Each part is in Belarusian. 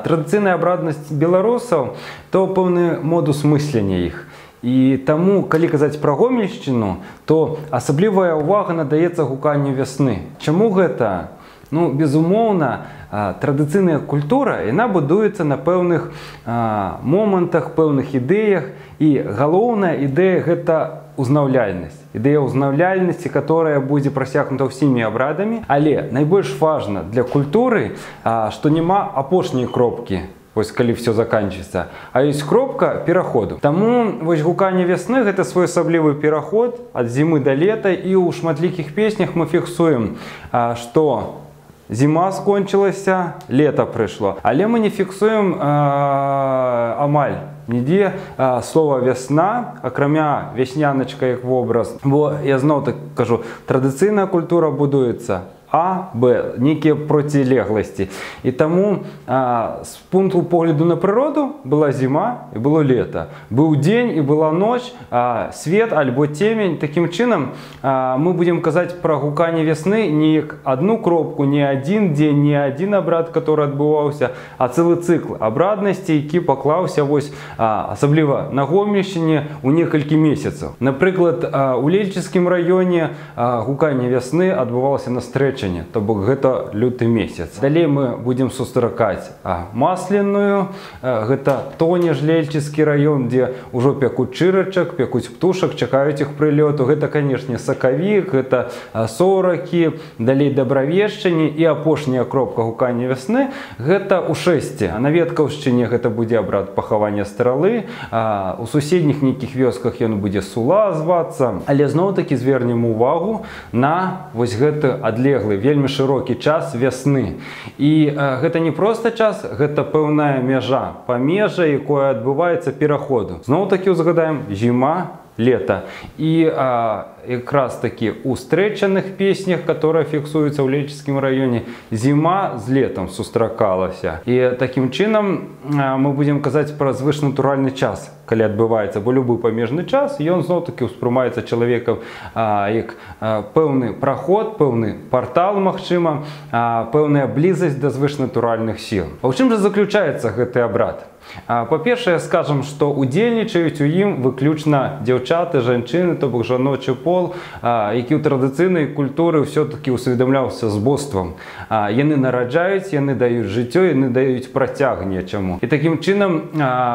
традыцыйная абраднасць беларусаў то пэўны модус мыслення іх. І таму, калі казаць пра Гомельшчыну, то асаблівая ўвага надаецца гуканню вясны. Чаму гэта? Ну, безумоўна, традыцыйная культура, яна будуецца на пэўных момантах, пэўных ідэях, і галоўная ідэя – гэта узнаўляльнасць. Ідэя узнаўляльнасці, которая будзе прасякнута ўсімі абрадамі, але найбольш важна для культуры, што няма апошняй кропкі, вось калі все заканчивается, а есть кропка пераходу. Таму вось гуканне вясны гэта своеасаблівы пераход ад зімы да лета, і ў шматлікіх песнях мы фіксуем, што зима скончылася, лето прыйшло. Але мы не фіксуем амаль нідзе слова вясна, акрамя вясняначка як вобраз. Бо я зноў так кажу, традыцыйная культура будуецца А, Б, нейкія процілегласці. І таму з пункту погляду на прыроду была зіма і было лета. Быў дзень і была ноч, свет альбо цемень. Такім чынам мы будзем казаць пра гуканне вясны не як адну кропку, не адзін дзень, не адзін абрад, который адбываўся, а цэлы цыкл абраднасці, які паклаўся вось асабліва на Гомельшчыне ў некалькі месяцаў. Напрыклад, у Лельчыцкім раёне гуканне вясны адбывалася на стрэчы, то бок гэта люты месяц. Далей мы будзем сустракаць масляную, гэта Тонеж, Лельчыцкі раён, дзе ўжо пякуць чырачак, пякуць птушак, чакаюць іх прылёту. Гэта, канешне, сакавік, гэта соракі, далей Дабравешчыне, і апошняя кропка гукання вясны гэта Ушэсце. На Веткаўшчыне гэта будзе абрад пахавання стралы, у суседніх нейкіх вёсках ён будзе Сула звацца. Але зноў-такі звернем увагу на вось гэты адлеглы, вельмі шырокі час вясны. І гэта не проста час, гэта пэўная мяжа, памежа, якое адбываецца пераходу. Зноў-такі узгадаем зіма, лето. І якраз таки у стрэчаных песнях, которые фіксуюцца ў Лельчыцкім раёне, зіма з летом сустракалася. І такім чынам мы будзем казаць пра звышнатуральны час, калі адбываецца, бо любы памежны час, ён зноў-такі ўспрымаецца чалавекам як пэўны праход, пэўны партал, магчыма, пэўная блізасць да звышнатуральных сіл. А ў чым жа заключаецца гэты абрад? Па-першае, скажам, што удзельнічаюць у ім выключна дзяўчаты, жанчыны, то бок жаночы пол, які ў традыцыйнай культуры ўсё-такі усведамляўся з боствам. Яны нараджаюць, яны даюць жыццё, яны даюць працяг нечаму. І такім чынам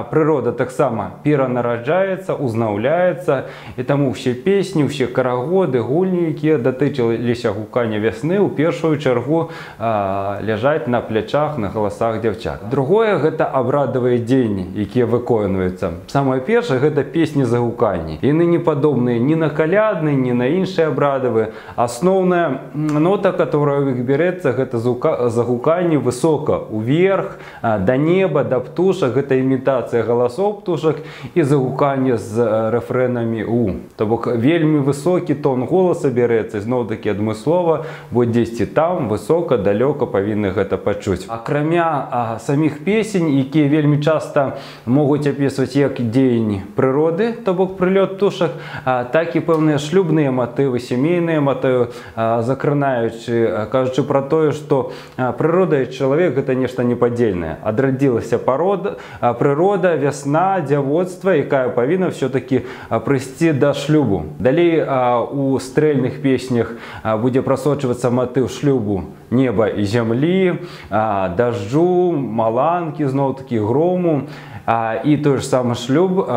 прырода таксама перанараджаецца, узнаўляецца, і таму ўсе песні, ўсе карагоды, гульні, якія датычыліся гукання вясны, у першую чаргу ляжаць на плячах, на галасах дзяўчат. Другое, гэта абрадавыя дзеянні, якія выконваюцца. Самае першае, гэта песні загуканні. Яны не падобныя ні на калядныя, ні на іншыя абрадавыя. Асноўная нота, которая ў іх бярэцца, гэта загуканне высока уверх, да неба, да птушак. Гэта імітацыя галасоў птушак і загуканне з рэфрэнамі «у». То бок вельмі высокі тон голаса бярэцца, зноў-такі адмыслова, бо дзесьці там, высока, далёка павінны гэта пачуць. Акрамя саміх песень, якія вельмі часто могуць апісваць як дзеянні прыроды, то бок прылёт птушак, так і пэўныя шлюбныя матывы, сямейныя матывы, закранаючы, кажучы пра тое, што прырода і чалавек гэта нешта непадзельнае. Адрадзілася прырода, вясна, дзявоцтва, якая павінна ўсё-такі прыйсці да шлюбу. Далей у стрэльных песнях будзе прасочвацца матыў шлюбу неба і зямлі, дажджу, маланкі, зноў-такі грому, і той же самы шлюб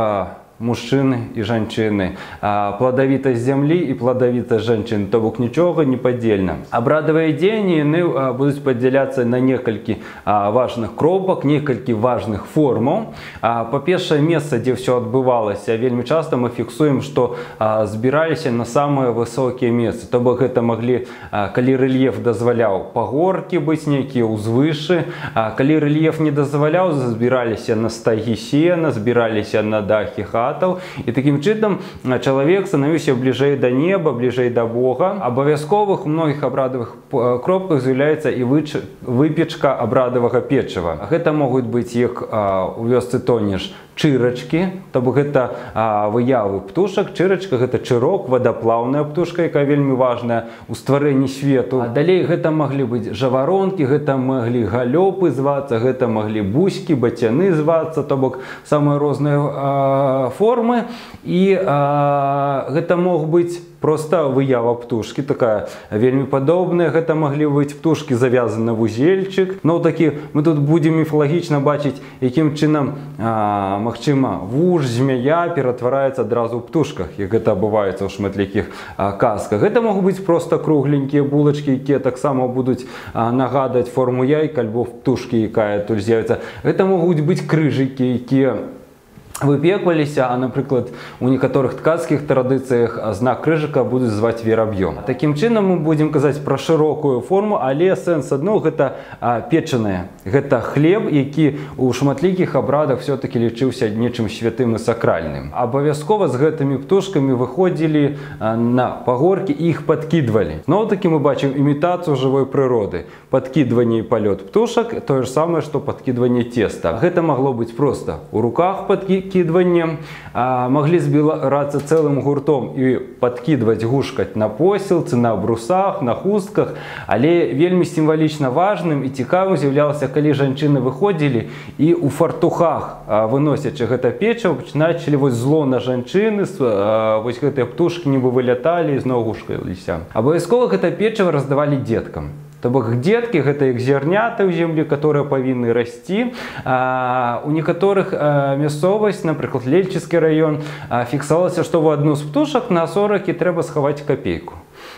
мужчыны і жанчыны, пладавітасць зямлі і пладавітасць жанчын, то бок нічога не падзельна. Абрадавыя дзеянні яны будуць падзяляцца на некалькі важных кропак, некалькі важных формаў. Па-першае, месца, дзе ўсё адбывалася, вельмі часта мы фіксуем, што збіраліся на самыя высокія месцы. То бок гэта маглі, калі рэльеф дазваляў, пагоркі быць нейкія ўзвышы, калі рэльеф не дазваляў, збіраліся на стагі сена, збіраліся на дахі хат. І такім чынам чалавек станавіўся бліжэй да неба, бліжэй да Бога. Абавязковых у многіх абрадавых кропках з'яўляецца і выпечка абрадавага печыва. Гэта могуць быць як у вёсцы Тонеж чырачкі, то бок гэта выявы птушак. Чырачка гэта чырок, вадаплаўная птушка, якая вельмі важная ў стварэнні свету. Далей гэта маглі быць жаваронкі, гэта маглі галёпы звацца, гэта маглі бузькі, бацяны звацца, то бок самыя розныя формы. І гэта мог быць просто выява птушкі, такая вельмі падобная. Гэта маглі быць птушкі завязаны на вузельчык. Ну такі мы тут будзем міфалагічна бачыць, якім чынам магчыма вуж, змяя ператвараецца адразу ў птушках, як гэта адбываецца ў шматлікіх казках. Гэта могуць быць просто кругленькія булачкі, якія таксама будуць нагадаць форму яйка альбо птушкі, якая тут з'явіцца. Гэта могуць быць крыжыкі, якія выпекваліся, а, напрыклад, у некаторых ткацкіх традыцыях знак крыжыка будуць зваць вераб'ём. Такім чынам мы будзем казаць пра шырокую форму, але сэнс адно гэта печанае. Гэта хлеб, які ў шматлікіх абрадах все-таки лічыўся нечым святым і сакральным. Абавязкова з гэтымі птушкамі выходзілі на пагоркі і іх падкідвалі. Зноў-такі мы бачым імітацыю жывой прыроды. Падкідванне і палёт птушак тое ж самае, што падкідванне цеста. Гэта магло быць проста у руках падкідваннем, маглі збірацца цэлым гуртом і падкідваць, гушкаць на посілцы, на брусах, на хустках. Але вельмі сімвалічна важным і цікавым з'яўлялася, калі жанчыны выходзілі і ў фартухах, выносячы гэта печыва, пачыналі зло на жанчыны, вось гэтыя птушкі нібы выляталі і зноў гушкаліся. Абавязкова гэта печыва раздавалі дзеткам. То бок дзеткі гэта як зерняты ў зямлі, которые павінны расці. У некаторых мясцовасць, напрыклад, Лельчыскі раён, фіксавалася, што ў адну з птушак на асоракі трэба схаваць капейку.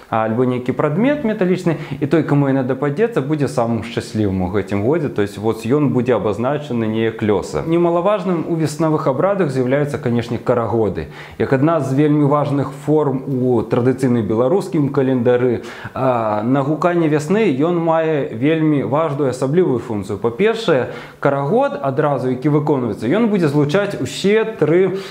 Альбо нейкі прадмет металічны, і той, каму яна дападзецца, будзе самым шчаслівым у гэтым годзе, то есть вот ён будзе абазначаны неяк лёса. Немалаважным у веснавых абрадах з'яўляюцца, канешне, карагоды. Як адна з вельмі важных форм у традыцыйным беларускім календары, на гуканне вясны ён мае вельмі важную асаблівую функцыю. Па-першае, карагод адразу, які выконваецца, ён будзе злучаць усе тры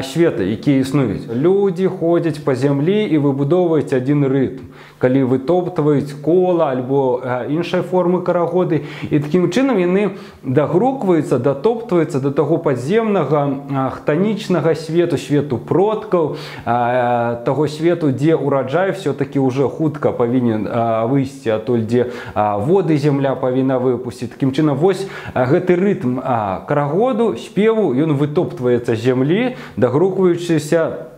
светы, якія існуюць. Людзі ходзяць па зямлі і выбудоўваюць адзін рытм, калі вытоптваюць кола альбо іншай формы карагоды, і такім чынам яны дагрукваюцца, датоптваюцца да таго падземнага хтанічнага свету, свету продкаў, таго свету, дзе ураджай все-таки уже хутка павінен выйсці адтуль, дзе воды зямля павінна выпусціць. Такім чынам вось гэты рытм карагоду, спеву, ён вытоптваецца з зямлі, дагрукваючыся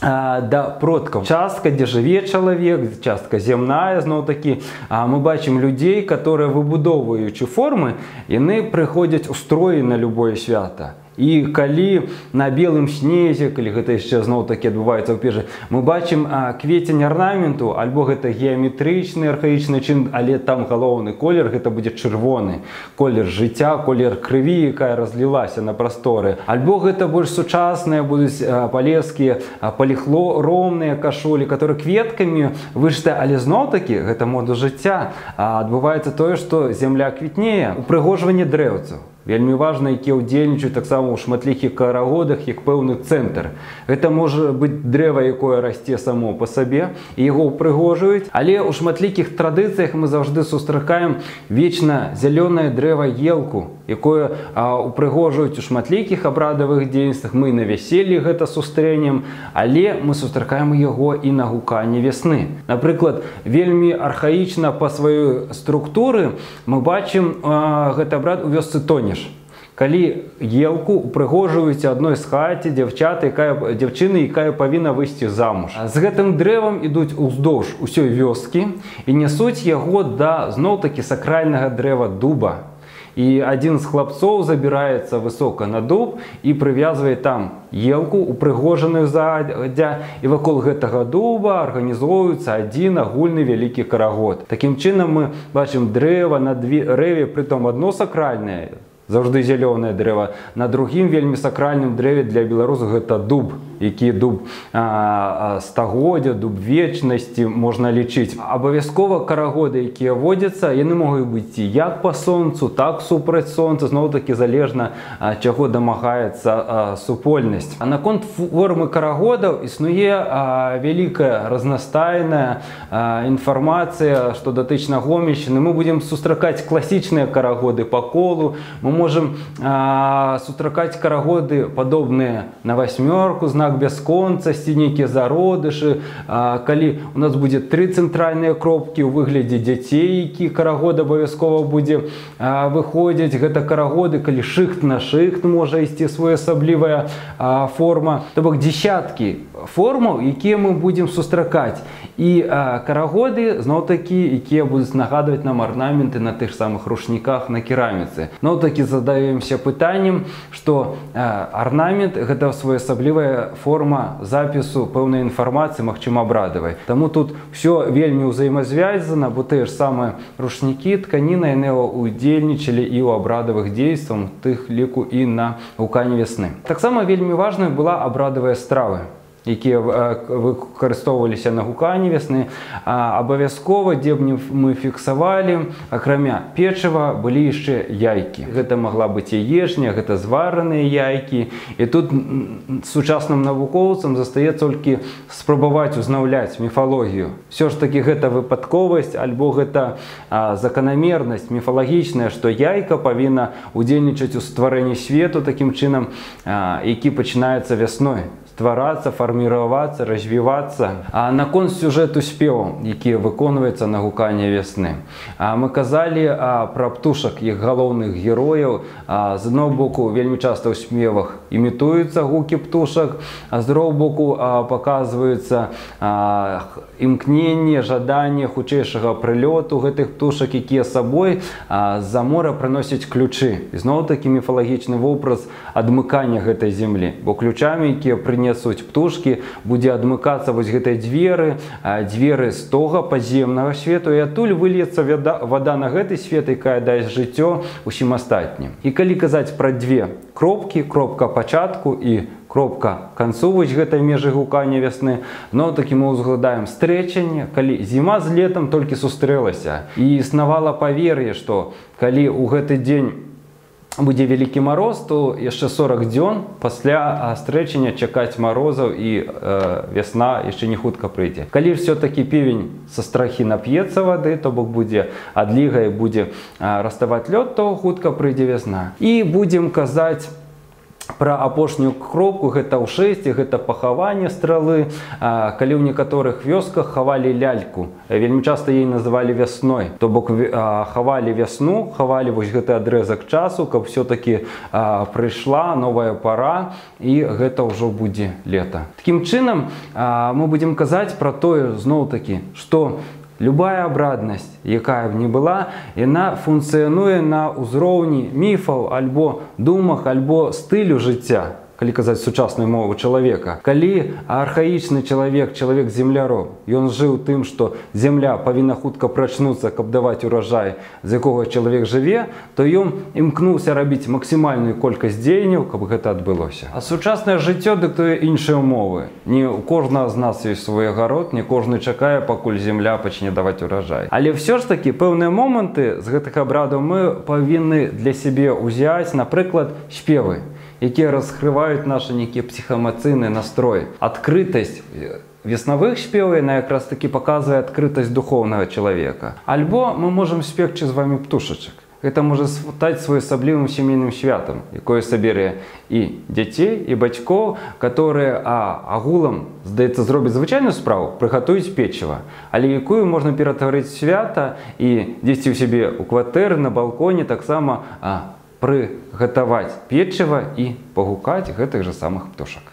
да продкаў. Частка, дзе жыве чалавек, частка зямная, зноў-такі. Мы бачым людзей, которые, выбудоўваючы формы, яны прыходзяць у строі на любое свята. І калі на белым снезе, калі гэта яшчэ зноў-такі адбываецца ў пежы, мы бачым кветень арнаменту, альбо гэта геаметрычны архаічны чын, але там галоўны колер гэта будзе чырвоны, колер жыцця, колер крыві, якая разлілася на прасторы. Альбо гэта больш сучасныя будуць палескія, паліхромныя кашулі, которые кветкамі вышты, але зноў-такі гэта мода жыцця. Адбываецца тое, што зямля квітнее, упрыгожванне дрэўцаў. Вельмі важна, якія ўдзельнічаюць таксама ў шматлікіх карагодах, як пэўны цэнтр. Гэта можа быць дрэва, якое расце само па сабе, і яго ўпрыгожваюць. Але ў шматлікіх традыцыях мы заўжды сустракаем вечна зялёнае дрэва елку, якое ўпрыгожваюць у шматлікіх абрадавых дзейнствах. Мы на вяселлі гэта сустрэнем, але мы сустракаем яго і на гуканні вясны. Напрыклад, вельмі архаічна па сваёй структуры мы бачым гэты абрад у вёсцы Тонеш. Калі елку упрыгожваюць адной з хаце дзяўчыны, якая павінна выйсці замуж. З гэтым дрэвам ідуць уздоўж усёй вёскі і нясуць яго да зноў-такі сакральнага дрэва дуба. І адзін з хлапцоў забіраецца высока на дуб і прывязвае там елку, упрыгожаную загадзя, і вакол гэтага дуба арганізоўваецца адзін агульны вялікі карагод. Такім чынам мы бачым дрэва на дрэве, прытом адно сакральнае, заўжды зялёнае дрэва, на другім вельмі сакральным дрэве для беларусаў гэта дуб. які дуб стагоддзя, дуб вечнасці можна лічыць. Абавязкова карагоды, якія водзяцца, яны могуць быць як па сонцу, так супраць сонца, зноў-такі залежна, чаго дамагаецца супольнасць. А наконт формы карагодаў існуе вялікая разнастайная інфармацыя, што датычна гомельшчыны. Мы будзем сустракаць класічныя карагоды па колу, мы можам сустракаць карагоды падобныя на васьмёрку, знак бясконцасці, нейкія зародышы, калі у нас будзе 3 цэнтральныя кропкі ў выглядзе дзяцей, які карагод абавязкова будзе выходзіць. Гэта карагоды, калі шыхт на шыхт можа ісці своеасаблівая форма. То бок дзесяткі формаў, якія мы будзем сустракаць. І карагоды, зноў-такі, якія будуць нагадваць нам арнаменты на тых самых рушніках на кераміцы. Зноў-такі задаемся пытаннем, што арнамент – гэта своеасаблівая форма запісу пэўнай інфармацыі, магчыма, абрадавай. Таму тут все вельмі ўзаемазвязана, бо тыя ж самыя рушнікі, тканіна, яны удзельнічалі і ў абрадавых дзействах, тых ліку і на гуканні вясны. Таксама вельмі важнай была абрадавыя стравы, якія выкарыстоўваліся на гуканні вясны. Абавязкова, дзе б мы фіксавалі, акрамя печыва, былі яшчэ яйкі. Гэта магла быць яечня, гэта звараныя яйкі. І тут сучасным навукоўцам застаецца толькі спрабаваць узнаўляць міфалогію. Всё ж такі гэта выпадковасць, альбо гэта заканамернасць міфалагічная, што яйка павінна удзельнічаць у стварэнні свету такім чынам, які пачынаецца вясной. Стварацца, фарміравацца, развівацца. Наконт сюжэту спеваў, які выконваецца на гуканне вясны. Мы казалі пра птушак, іх галоўных герояў. З аднаго боку, вельмі часта ў спевах імітуюцца гукі птушак, а з другога боку паказваюцца імкненне, жаданне хутчэйшага прылёту гэтых птушак, якія сабой з-за мора прыносяць ключы. І зноў-такі міфалагічны вобраз адмыкання гэтай зямлі. Бо ключамі, якія прынесуць птушкі, будзе адмыкацца вось гэтыя дзверы з тога падземнага свету, і адтуль выльецца вада на гэты свет, якая дасць жыццё усім астатнім. І калі казаць пра две кропкі, кропка пачатку і кропка канцу вось гэтай межы гукання вясны, зноў-такі мы ўзгадаем стрэчанне, калі зіма з летам толькі сустрэлася. І існавала павер'е, што калі ў гэты дзень будзе вялікі мароз, то яшчэ 40 дзён пасля стрэчання чакаць марозаў і вясна яшчэ не хутка прыйдзе. Калі все-таки певень са страхі нап'ецца вады, то бок будзе адліга і будзе раставаць лёд, то хутка прыйдзе вясна. І будзем казаць пра апошнюю кропку, гэта ў шэсці, гэта пахаванне стралы. Калі ў некаторых вёсках хавалі ляльку, вельмі часта яе называлі вясной. То бок хавалі вясну, хавалі вось гэты адрэзак часу, каб все-таки прыйшла новая пара, і гэта ўжо будзе лета. Такім чынам мы будзем казаць пра тое, зноў-такі, што любая абраднасць, якая б не была, яна функцыянуе на ўзроўні міфаў, альбо думах, альбо стылю жыцця, калі казаць сучасную мову чалавека. Калі архаічны чалавек, чалавек земляров, ён жыў тым, што земля павінна хутка прачнуцца, каб даваць уражай, з якога чалавек жыве, то ён імкнуўся рабіць максімальную колькасць дзеянняў, каб гэта адбылося. А сучаснае жыццё дыктуе іншыя умовы. Не у кожнага з нас ёсць свой агарод, не кожны чакае, пакуль земля пачне даваць уражай. Але ўсё ж такі пэўныя моманты з гэтых абрадаў мы павінны для сябе ўзяць, напрыклад, спевы, якія раскрываюць нашы нейкія псіхаэмацыйныя настроі. Адкрытасць веснавых спеваў, яна якраз такі паказвае адкрытасць духоўнага чалавека. Альбо мы можам спекчы з вамі птушачак. Гэта можа стаць своеасаблівым сямейным святам, якое сабере і дзяцей, і бацькоў, которые агулам, здаецца, зробяць звычайную справу, прыгатуюць печыва, але якую можна ператварыць свята і дзесьці ў сябе ў кватэры, на балконе таксама прыгатаваць печыва і пагукаць гэтых жа самых птушак.